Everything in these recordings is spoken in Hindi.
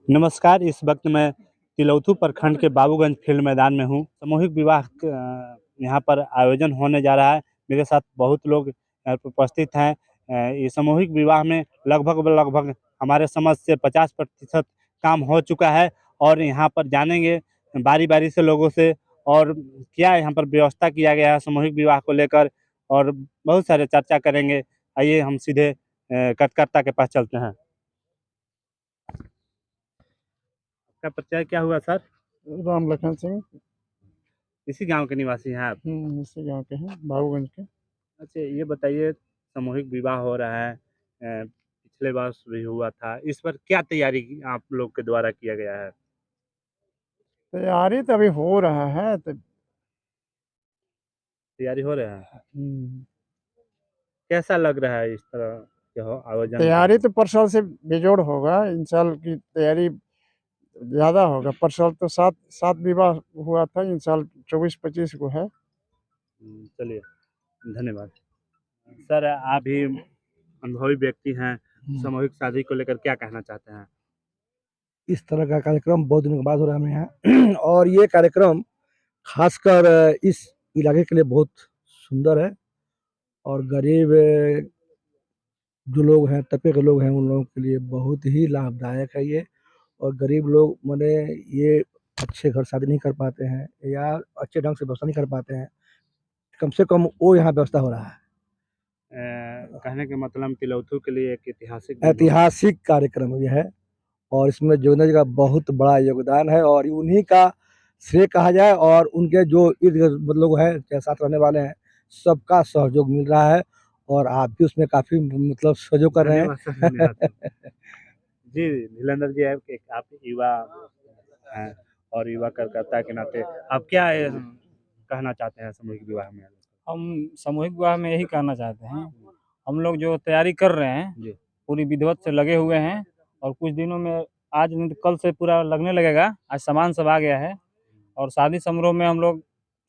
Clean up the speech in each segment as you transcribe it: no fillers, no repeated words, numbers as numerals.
नमस्कार, इस वक्त मैं तिलौथू प्रखंड के बाबूगंज फील्ड मैदान में हूँ। सामूहिक विवाह यहाँ पर आयोजन होने जा रहा है। मेरे साथ बहुत लोग यहाँ पे उपस्थित हैं। ये सामूहिक विवाह में लगभग हमारे समझ से 50% काम हो चुका है और यहाँ पर जानेंगे बारी-बारी से लोगों से और क्या यहाँ पर व्यवस्था किया गया है सामूहिक विवाह को लेकर और बहुत सारे चर्चा करेंगे। आइए हम सीधे कथकर्ता के पास चलते हैं। आपका परिचय क्या हुआ सर? राम लखन सिंह। इसी गांव के निवासी हैं आप? इसी गांव के हैं, बाबूगंज के। अच्छा, ये बताइए सामूहिक विवाह हो रहा है, पिछले वर्ष भी हुआ था। इस पर क्या तैयारी आप लोग के द्वारा किया गया है? तैयारी तो अभी हो रहा है तो तैयारी हो रहा है। कैसा लग रहा है इस तरह के आयोजन का? तैयारी तो परसाल से बेजोड़ होगा। इन साल की तैयारी ज़्यादा होगा। परसाल तो सात सात विवाह हुआ था, इन साल 24-25 को है। चलिए, धन्यवाद। सर, आप भी अनुभवी व्यक्ति हैं, सामूहिक शादी को लेकर क्या कहना चाहते हैं? इस तरह का कार्यक्रम बहुत दिनों के बाद हो रहा है हमारे यहाँ और ये कार्यक्रम खासकर इस इलाके के लिए बहुत सुंदर है और गरीब जो लोग हैं, तबके के लोग हैं, उन लोगों के लिए बहुत ही लाभदायक है ये। और गरीब लोग माने ये अच्छे घर शादी नहीं कर पाते हैं या अच्छे ढंग से व्यवस्था नहीं कर पाते हैं, कम से कम वो यहाँ व्यवस्था हो रहा है। कहने के मतलब तिलौथू के लिए एक ऐतिहासिक ऐतिहासिक कार्यक्रम ये है और इसमें जोगिंदर जी का बहुत बड़ा योगदान है और उन्हीं का श्रेय कहा जाए और उनके जो इर्द गिर्द मतलब है, चाहे साथ रहने वाले हैं, सबका सहयोग मिल रहा है और आप भी उसमें काफ़ी मतलब सहयोग कर रहे हैं। धन्यवाद सर, धन्यवाद सर। जी, नीलेंद्र जी, आप युवा हैं और युवा कार्यकर्ता के नाते आप क्या कहना चाहते हैं सामूहिक विवाह में? हम सामूहिक विवाह में यही कहना चाहते हैं, हम लोग जो तैयारी कर रहे हैं जी। पूरी विधिवत से लगे हुए हैं और कुछ दिनों में आज नहीं तो कल से पूरा लगने लगेगा। आज सामान सब आ गया है और शादी समारोह में हम लोग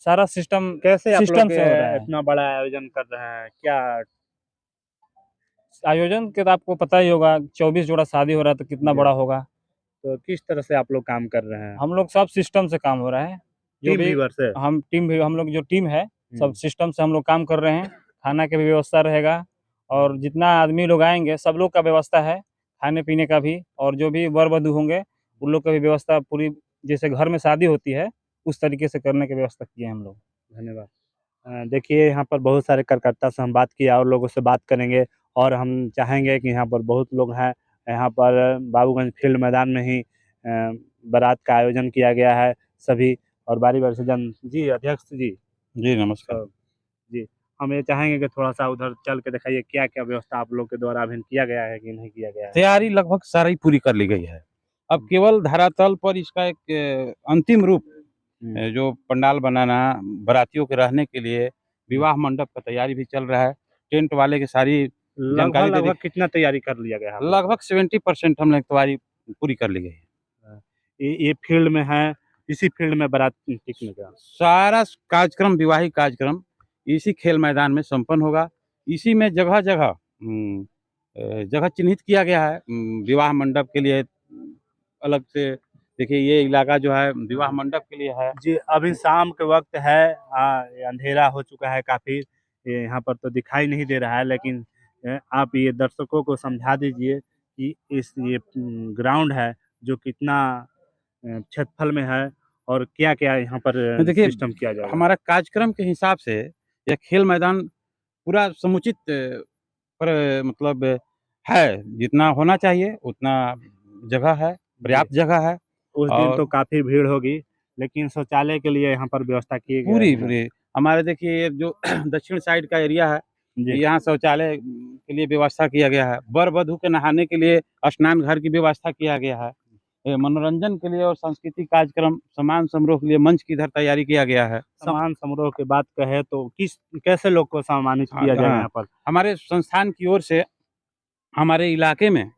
सारा सिस्टम कैसे आप सिस्टम लोग से हो रहा है। इतना बड़ा आयोजन कर रहे हैं? क्या आयोजन के तो आपको पता ही होगा, 24 जोड़ा शादी हो रहा है तो कितना जी। बड़ा होगा। तो किस तरह से आप लोग काम कर रहे हैं? हम लोग सब सिस्टम से काम हो रहा है। जो टीम भी व्यूअर से? हम लोग जो टीम है सब सिस्टम से हम लोग काम कर रहे हैं। खाना की भी व्यवस्था रहेगा और जितना आदमी लोग आएंगे सब लोग का व्यवस्था है, खाने पीने का भी, और जो भी वर वधू होंगे उन लोग का भी व्यवस्था पूरी जैसे घर में शादी होती है उस तरीके से करने की व्यवस्था की है हम लोग। धन्यवाद। देखिए, यहाँ पर बहुत सारे कार्यकर्ता से हम बात किया और लोगों से बात करेंगे और हम चाहेंगे कि यहाँ पर बहुत लोग हैं। यहाँ पर बाबूगंज फील्ड मैदान में ही बारात का आयोजन किया गया है सभी और बारी-बारी से जी, अध्यक्ष जी। जी, नमस्कार। जी, हम ये चाहेंगे कि थोड़ा-सा उधर चल के दिखाइए क्या-क्या व्यवस्था आप लोग के द्वारा अभी किया गया है कि नहीं किया गया है? तैयारी लगभग सारी पूरी कर ली गई है। अब केवल धरातल पर इसका एक अंतिम रूप जो पंडाल बनाना, बारातियों के रहने के लिए विवाह मंडप का तैयारी भी चल रहा है। टेंट वाले की सारी जानकारी लगभग कितना तैयारी कर लिया गया है? लगभग 70% हमने तैयारी पूरी कर ली गई है। ये फील्ड में है, इसी फील्ड में बारात टिकने का? सारा कार्यक्रम, विवाहिक कार्यक्रम इसी खेल मैदान में संपन्न होगा। इसी में जगह-जगह जगह चिन्हित किया गया है विवाह मंडप के लिए अलग से। देखिए, ये इलाका जो है विवाह मंडप के लिए है। जी, अभी शाम के वक़्त है, अंधेरा हो चुका है काफ़ी, ये यहाँ पर तो दिखाई नहीं दे रहा है, लेकिन आप ये दर्शकों को समझा दीजिए कि ये ग्राउंड है जो कितना क्षेत्रफल में है और क्या-क्या यहाँ पर देखिए, सिस्टम किया जाएगा? हमारा कार्यक्रम के हिसाब से यह खेल मैदान पूरा समुचित पर मतलब है, जितना होना चाहिए उतना जगह है, पर्याप्त जगह है। उस दिन तो काफ़ी भीड़ होगी, लेकिन शौचालय के लिए यहाँ पर व्यवस्था की गई है। पूरी हमारे देखिए ये जो दक्षिण साइड का एरिया है, यहाँ शौचालय के लिए व्यवस्था किया गया है। वर-वधू के नहाने के लिए स्नान घर की व्यवस्था किया गया है। मनोरंजन के लिए और सांस्कृतिक कार्यक्रम, सम्मान समारोह के लिए मंच की इधर तैयारी किया गया है। सम्मान समारोह की बात कहें तो कैसे लोग को सम्मानित किया जाएगा यहाँ पर? हमारे संस्थान की ओर से हमारे इलाके में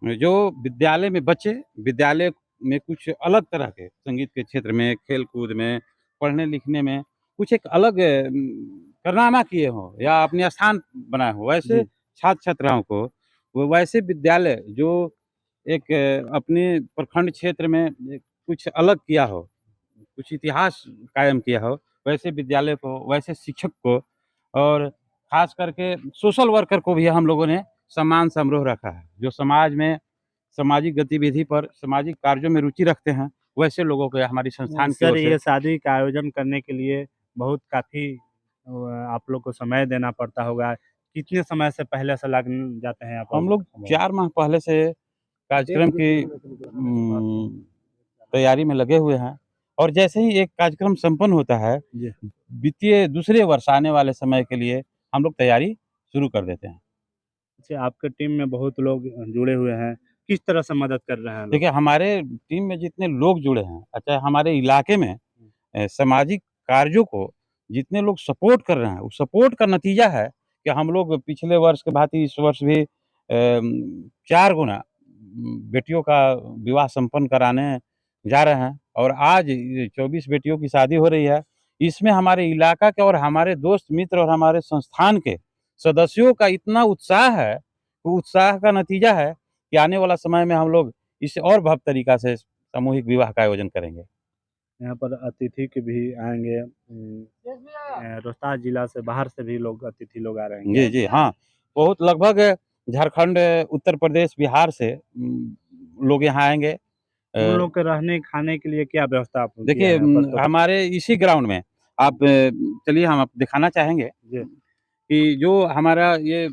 जो विद्यालय में बच्चे विद्यालय में कुछ अलग तरह के संगीत के क्षेत्र में, खेल-कूद में, पढ़ने-लिखने में कुछ एक अलग कारनामा किए हों या अपने स्थान बनाए हों, वैसे छात्र-छात्राओं को वो वैसे विद्यालय जो एक अपने प्रखंड क्षेत्र में एक कुछ अलग किया हो, कुछ इतिहास कायम किया हो, वैसे विद्यालय को, वैसे शिक्षक को और ख़ास करके सोशल वर्कर को भी हम लोगों ने सम्मान समारोह रखा है। जो समाज में सामाजिक गतिविधि पर, सामाजिक कार्यों में रुचि रखते हैं, वैसे लोगों को हमारी संस्थान की सर ओर से ये शादी का आयोजन करने के लिए बहुत काफ़ी आप लोग को समय देना पड़ता होगा। कितने समय से पहले से लग जाते हैं आप हम लोग 4 माह पहले से कार्यक्रम की तैयारी में लगे हुए हैं और जैसे ही एक कार्यक्रम संपन्न होता है, जी। वित्तीय दूसरे वर्ष आने वाले समय के लिए हम लोग तैयारी शुरू कर देते हैं। अच्छा, आपके टीम में बहुत लोग जुड़े हुए हैं, किस तरह से मदद कर रहे हैं लोग? देखिए, हमारे टीम में जितने लोग जुड़े हैं, अच्छा हमारे इलाके में सामाजिक कार्यों को जितने लोग सपोर्ट कर रहे हैं, उस सपोर्ट का नतीजा है कि हम लोग पिछले वर्ष के भांति इस वर्ष भी 4 गुना बेटियों का विवाह संपन्न कराने जा रहे हैं और आज 24 बेटियों की शादी हो रही है। इसमें हमारे इलाका के और हमारे दोस्त मित्र और हमारे संस्थान के सदस्यों का इतना उत्साह है, वो उत्साह का नतीजा है कि आने वाला समय में हम लोग इससे और भव्य तरीका से सामूहिक विवाह का आयोजन करेंगे। यहाँ पर अतिथि के भी आएँगे रोहतास जिला से बाहर से भी लोग अतिथि लोग आ रहे हैं। जी, जी, हाँ। बहुत लगभग झारखंड, उत्तर प्रदेश, बिहार से लोग यहाँ आएँगे। उन लोग के रहने खाने के लिए क्या व्यवस्था आप किया देखिए है यहाँ पर? तो हमारे इसी ग्राउंड में आप चलिए हम आपको दिखाना चाहेंगे जी। कि जो हमारा ये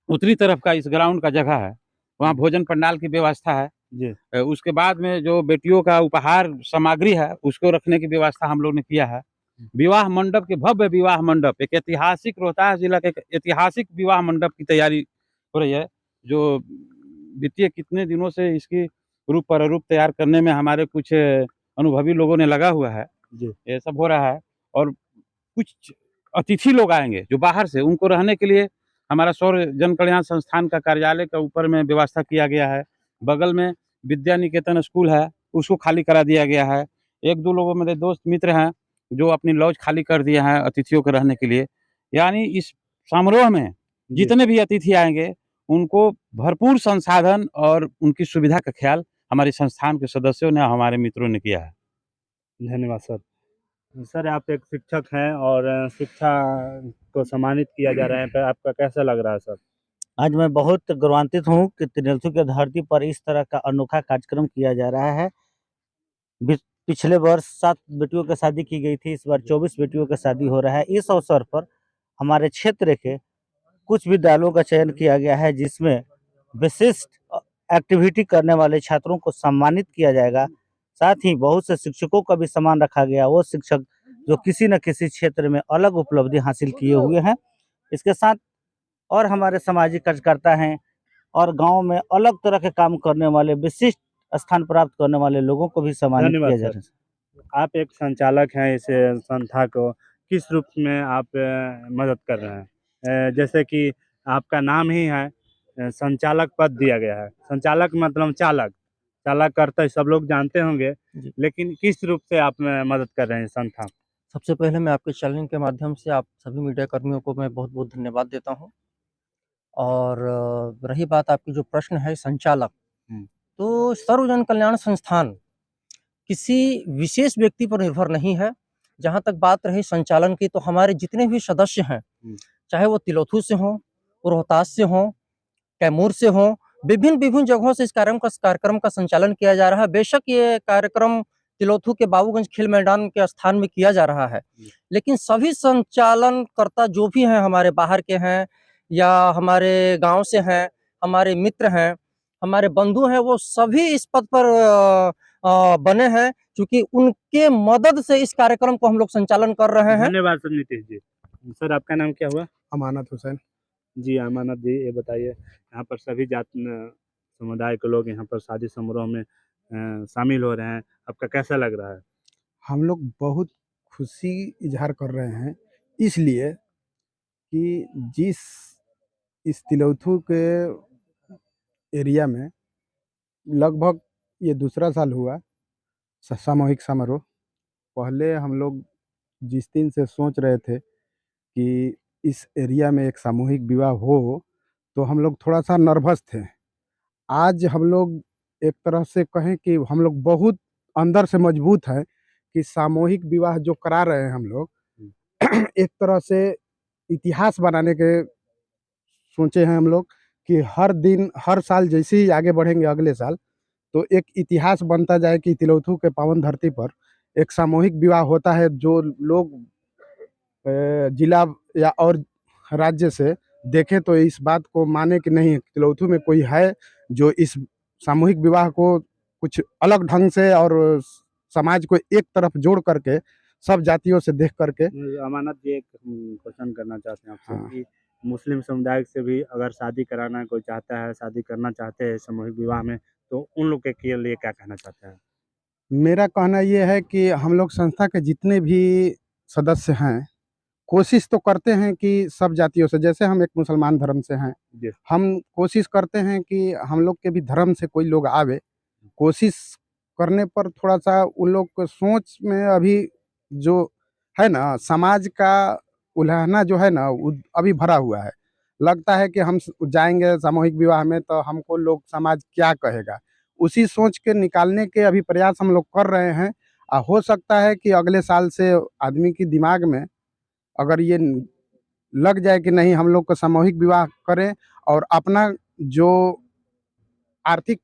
उत्तरी तरफ का इस ग्राउंड का जगह है, वहाँ भोजन पंडाल की व्यवस्था है। जी। उसके बाद में जो बेटियों का उपहार सामग्री है, उसको रखने की व्यवस्था हम लोग ने किया है। विवाह मंडप के भव्य विवाह मंडप, एक ऐतिहासिक रोहतास जिला के एक ऐतिहासिक विवाह मंडप की तैयारी हो रही है, जो बीते कितने दिनों से इसकी रूप प्रारूप तैयार करने में हमारे कुछ अनुभवी लोगों ने लगा हुआ है। जी। ये सब हो रहा है और कुछ अतिथि लोग आएँगे जो बाहर से, उनको रहने के लिए हमारा सौर जन कल्याण संस्थान का कार्यालय के ऊपर में व्यवस्था किया गया है। बगल में विद्या निकेतन स्कूल है, उसको खाली करा दिया गया है। 1-2 लोगों मेरे दोस्त मित्र हैं, जो अपनी लॉज खाली कर दिए हैं अतिथियों के रहने के लिए। यानी इस समारोह में जी। जितने भी अतिथि आएँगे, उनको भरपूर संसाधन और उनकी सुविधा का ख़्याल हमारे संस्थान के सदस्यों ने, हमारे मित्रों ने किया है। धन्यवाद सर। सर आप एक शिक्षक हैं और शिक्षा को सम्मानित किया जा रहा है, तो आपका कैसा लग रहा है सर? आज मैं बहुत गौरवान्वित हूँ कि तिरथू की धरती पर इस तरह का अनोखा कार्यक्रम किया जा रहा है। पिछले वर्ष 7 बेटियों की शादी की गई थी, इस बार 24 बेटियों की शादी हो रहा है। इस अवसर पर हमारे क्षेत्र के कुछ विद्यालयों का चयन किया गया है, जिसमें विशिष्ट एक्टिविटी करने वाले छात्रों को सम्मानित किया जाएगा। साथ ही बहुत से शिक्षकों का भी सम्मान रखा गया, वो शिक्षक जो किसी न किसी क्षेत्र में अलग उपलब्धि हासिल किए हुए हैं। इसके साथ और हमारे सामाजिक कार्यकर्ता हैं और गाँव में अलग तरह के काम करने वाले, विशिष्ट स्थान प्राप्त करने वाले लोगों को भी सम्मानित धन्यवाद किया जा सर। रहा है। आप एक संचालक हैं इस संस्था को, किस रूप में आप मदद कर रहे हैं? जैसे कि आपका नाम ही है संचालक पद दिया गया है। संचालक मतलब चालक, चालक करता सब लोग जानते होंगे, जी। लेकिन किस रूप से आप मदद कर रहे हैं संस्था? सबसे पहले मैं आपके चैनल के माध्यम से आप सभी मीडिया कर्मियों को मैं बहुत-बहुत धन्यवाद देता हूँ। और रही बात आपकी जो प्रश्न है संचालक, तो सर्व जन कल्याण संस्थान किसी विशेष व्यक्ति पर निर्भर नहीं है। जहाँ तक बात रही संचालन की, तो हमारे जितने भी सदस्य हैं, चाहे वो तिलोथू से हों, रोहतास से हों, कैमूर से हों, विभिन्न जगहों से इस कार्यक्रम का संचालन किया जा रहा है। बेशक ये कार्यक्रम तिलोथू के बाबूगंज खेल मैदान के स्थान में किया जा रहा है, लेकिन सभी संचालनकर्ता जो भी हैं, हमारे बाहर के हैं या हमारे गाँव से हैं, हमारे मित्र हैं, हमारे बंधु हैं, वो सभी इस पद पर बने हैं, क्योंकि उनके मदद से इस कार्यक्रम को हम लोग संचालन कर रहे हैं। धन्यवाद सर नीतीश जी। सर आपका नाम क्या हुआ? अमानत हुसैन। जी, अमानत जी, ये बताइए यहाँ पर सभी जात समुदाय के लोग यहाँ पर शादी समारोह में शामिल हो रहे हैं, आपका कैसा लग रहा है? हम लोग बहुत खुशी इज़हार कर रहे हैं, इसलिए कि जिस इस तिलोथू के एरिया में लगभग ये दूसरा साल हुआ सामूहिक समारोह। पहले हम लोग जिस दिन से सोच रहे थे कि इस एरिया में एक सामूहिक विवाह हो, तो हम लोग थोड़ा-सा नर्वस थे। आज हम लोग एक तरह से कहें कि हम लोग बहुत अंदर से मजबूत हैं कि सामूहिक विवाह जो करा रहे हैं हम लोग एक तरह से इतिहास बनाने के सोचे हैं हम लोग कि हर दिन हर साल जैसे ही आगे बढ़ेंगे अगले साल तो एक इतिहास बनता जाए कि तिलौथू के पावन धरती पर एक सामूहिक विवाह होता है जो लोग जिला या और राज्य से देखें तो इस बात को माने कि नहीं तिलौथू में कोई है जो इस सामूहिक विवाह को कुछ अलग ढंग से और समाज को एक तरफ जोड़ करके सब जातियों से देख करके अमानत जी एक क्वेश्चन करना चाहते हैं आपसे हाँ। कि मुस्लिम समुदाय से भी अगर शादी कराना कोई चाहता है, शादी करना चाहते हैं सामूहिक विवाह में, तो उन लोग के लिए क्या कहना चाहते हैं? मेरा कहना ये है कि हम लोग संस्था के जितने भी सदस्य हैं कोशिश तो करते हैं कि सब जातियों से जैसे हम एक मुसलमान धर्म से हैं जी। हम कोशिश करते हैं कि हम लोग के भी धर्म से कोई लोग आवे कोशिश करने पर थोड़ा सा उन लोग को सोच में अभी जो है ना समाज का उल्हाना जो है ना अभी भरा हुआ है लगता है कि हम जाएंगे सामूहिक विवाह में तो हमको लोग समाज क्या कहेगा उसी सोच के निकालने के अभी प्रयास हम लोग कर रहे हैं हो सकता है कि अगले साल से आदमी की दिमाग में अगर ये लग जाए कि नहीं हम लोग को सामूहिक विवाह करें और अपना जो आर्थिक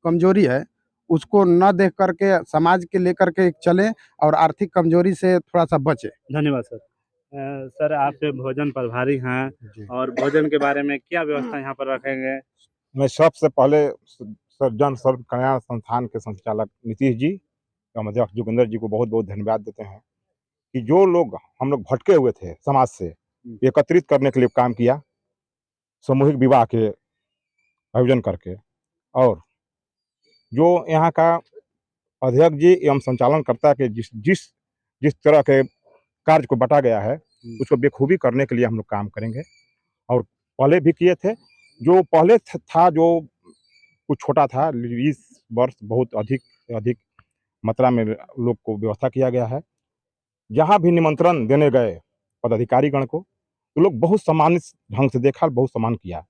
कमजोरी है उसको न देख करके समाज के लेकर के चलें और आर्थिक कमजोरी से थोड़ा सा बचें। धन्यवाद सर। सर आप भोजन प्रभारी हैं और भोजन के बारे में क्या व्यवस्था यहाँ पर रखेंगे? मैं सबसे पहले जन सर्व कल्याण संस्थान के संचालक नीतीश जी एवं अध्यक्ष जोगिंदर जी को बहुत बहुत धन्यवाद देते हैं कि जो लोग हम लोग भटके हुए थे समाज से एकत्रित करने के लिए काम किया सामूहिक विवाह के आयोजन करके और जो यहाँ का अध्यक्ष जी एवं संचालनकर्ता के जिस तरह के कार्य को बटा गया है उसको बेखूबी करने के लिए हम लोग काम करेंगे और पहले भी किए थे जो पहले था जो कुछ छोटा था 20 वर्ष बहुत अधिक मात्रा में लोग को व्यवस्था किया गया है जहाँ भी निमंत्रण देने गए पदाधिकारीगण को तो लोग बहुत सम्मानित ढंग से देखा बहुत सम्मान किया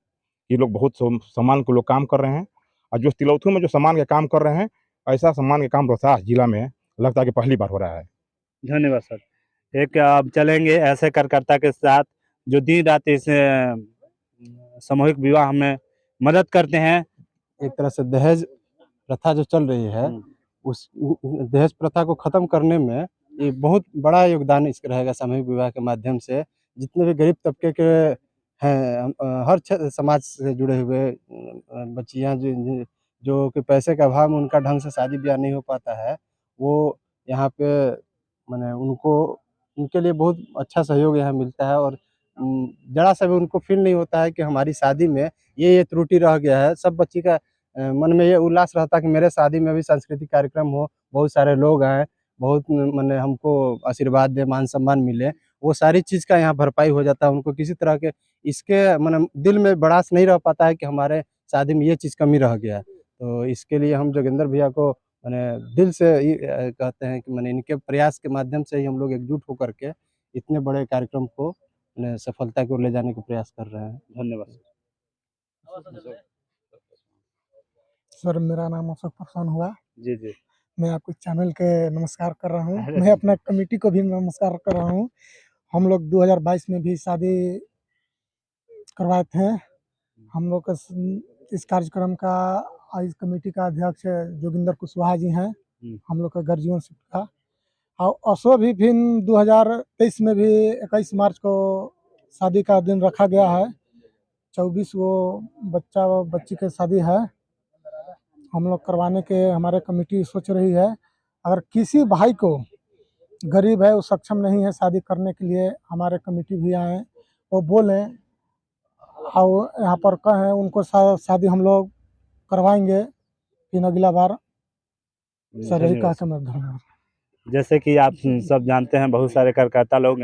ये लोग बहुत सम्मान को लोग काम कर रहे हैं और जो तिलौथू में जो सम्मान के काम कर रहे हैं ऐसा सम्मान के काम रोहतास जिला में लगता है कि पहली बार हो रहा है। धन्यवाद सर। एक अब चलेंगे ऐसे कार्यकर्ता के साथ जो दिन रात इस सामूहिक विवाह में मदद करते हैं। एक तरह से दहेज प्रथा जो चल रही है उस दहेज प्रथा को खत्म करने में ये बहुत बड़ा योगदान इसका रहेगा सामूहिक विवाह के माध्यम से जितने भी गरीब तबके के हैं हर समाज से जुड़े हुए बच्चियां जो कि पैसे के अभाव में उनका ढंग से शादी ब्याह नहीं हो पाता है वो यहाँ पे माने उनको उनके लिए बहुत अच्छा सहयोग यहाँ मिलता है और जरा सा भी उनको फील नहीं होता है कि हमारी शादी में ये त्रुटि रह गया है। सब बच्ची का मन में ये उल्लास रहता है कि मेरे शादी में भी सांस्कृतिक कार्यक्रम हो, बहुत सारे लोग आए, बहुत माने हमको आशीर्वाद दे, मान सम्मान मिले, वो सारी चीज़ का यहाँ भरपाई हो जाता है। उनको किसी तरह के इसके माने दिल में भड़ास नहीं रह पाता है कि हमारे शादी में ये चीज़ कमी रह गया। तो इसके लिए हम जोगिंदर भैया को माने दिल से कहते हैं कि माने इनके प्रयास के माध्यम से ही हम लोग एकजुट होकर के इतने बड़े कार्यक्रम को माने सफलता की ओर ले जाने का प्रयास कर रहे हैं। धन्यवाद। सर मेरा नाम अशोक प्रसन्न हुआ। जी जी। मैं आपके चैनल के नमस्कार कर रहा हूँ। मैं अपना कमेटी को भी नमस्कार कर रहा हूँ। हम लोग 2022 में भी शादी करवाए थे। हम लोग का इस कार्यक्रम का इस कमेटी का अध्यक्ष जोगिंदर कुशवाहा जी हैं। हम लोग का गर्जीवन सिंह का और असो भी फिर 2023 में भी 21 मार्च को शादी का दिन रखा गया है। 24 वो बच्ची की शादी है। हम लोग करवाने के हमारे कमेटी सोच रही है अगर किसी भाई को गरीब है वो सक्षम नहीं है शादी करने के लिए हमारे कमेटी भी आए वो बोलें और यहाँ पर कहें उनको शादी हम लोग करवाएंगे फिर अगला बार। सर यही कहा मैं धन्यवाद। जैसे कि आप सब जानते हैं बहुत सारे कार्यकर्ता लोग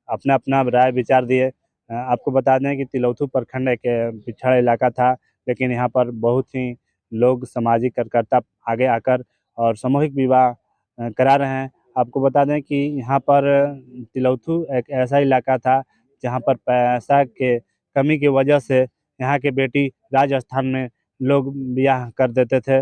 अपना अपना राय विचार दिए। आपको बता दें कि तिलौथू प्रखंड एक पिछड़ा इलाका था लेकिन यहाँ पर बहुत ही लोग सामाजिक कार्यकर्ता आगे आकर और सामूहिक विवाह करा रहे हैं। आपको बता दें कि यहाँ पर तिलौथू एक ऐसा इलाका था जहाँ पर पैसा के कमी की वजह से यहाँ के बेटी राजस्थान में लोग ब्याह कर देते थे।